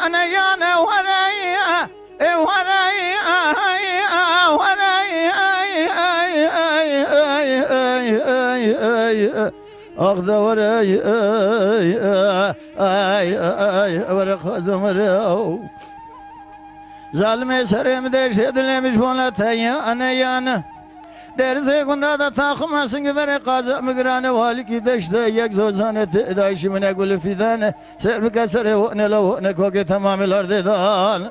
أنا يانا وريا وريا أخذ وراي ورق زمرو ظالم سرم دشت لمش بولا تيا أنا يانا derse kunda da takmasın güvere kaza migrane vali ki deşte yek zozane daişimine gülü fidane serbi kesere ne la ne koke tamamiler dedan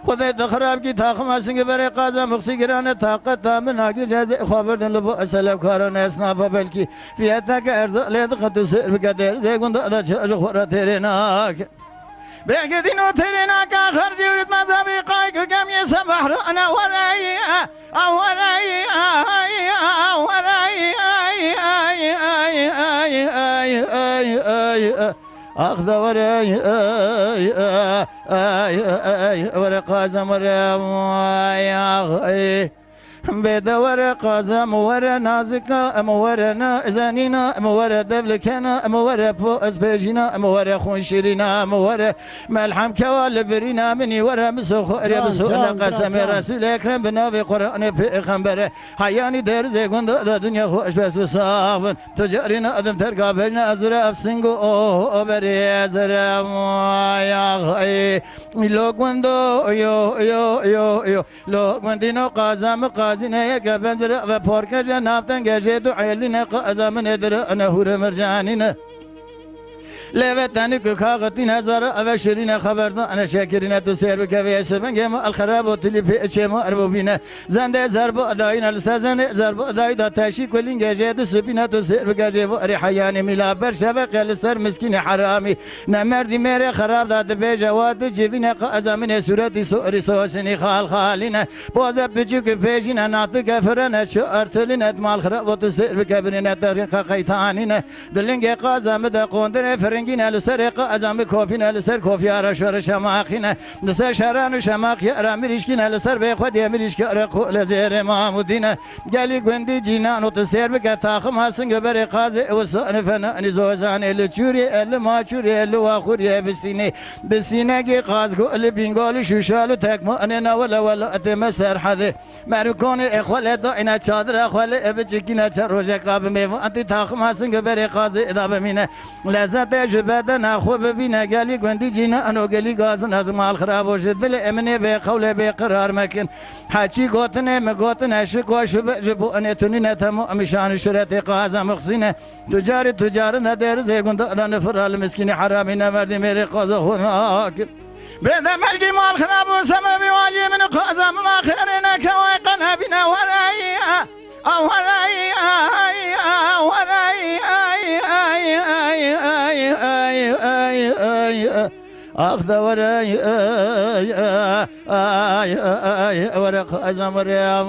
خدای خراب کی تاخماسن güvere kaza mıksi girane takat tamın akı ceze haberden bu aselef karan esnafa belki fiyata ka erzaled qatı serbi derse kunda da çocuk hora terenak بقدين وترينا كاخر جورت مذهبي قايق كم يسبح انا وراي اخذ وراي ورق زمر يا بدور قازم ور نازكا مور زانينا مور دبلكنا مور فوز بيجينا مور خنشرينا مور ملحم كوال برينا مني ور مسخ رسول قسم رسول اكرم بنبي قران پیغمبر حياني در زگند دنيا خوش بس صابن تجارينا ادم ترقابنا ازر افسنگو او بري ازر يا لوگندو يو يو يو يو لوگندينو قازم زينه كبندر وبورك جنابتن جيد عيلنا قازم ندر انا هور مرجانين لفتني كاغتي نظر ابشرين خبرنا انا شاكرين تسير بكويس من جما الخراب وتلي في اشما اربوبينا زند زرب اداين السازن زرب اداي دا تاشي كلين جيد سبينا تسير بكجيب ريحيان ملا برشبق السر مسكين حرامي نمردي ميري خراب داد بجواد جيبنا قازم سورتي سوري سوسني خال خالنا بوز بجوك بيجينا ناطق فرنا شو ارتلنا مال خراب وتسير بكبرنا طريق قيتاننا دلنج قازم دا قوندر فرنجين لسرق أزام كوفين لسر كوفي أرشور شماخين لسر شران شماخ يرامريشكين لسر بخد يمريشك أرقو لزير مامودين جالي قندي جينان وتسير بك تاخم حسن قبر قازي وصان فنا نزوزان الچوري الماچوري الواخوري بسينة كي قازقو البينغولي شوشالو تكمو أننا ولا أتمسر حذي مركون إخوال دائنا چادر أخوال ابچكين چروجة قاب ميو أنت تاخم حسن قبر قازي إذا بمينة لذات جبادن أخو ببينا قالي قندي جينا أنو قالي قازن هذا مال خراب وجدل أمني بقول بقرار مكن حكي قوتنا مقوتنا عشق وشب جبو أن تنين تمو مشان شرتي قازم مخزنة تجارنا دير زي قند أنا نفر المسكين حرامنا مردي ميري قاز هناك بدا ملقي مال خراب وسما بوالي من قازم ما خيرنا كوايقنا بنا ورايا أخذ وراي ورق أزمر يا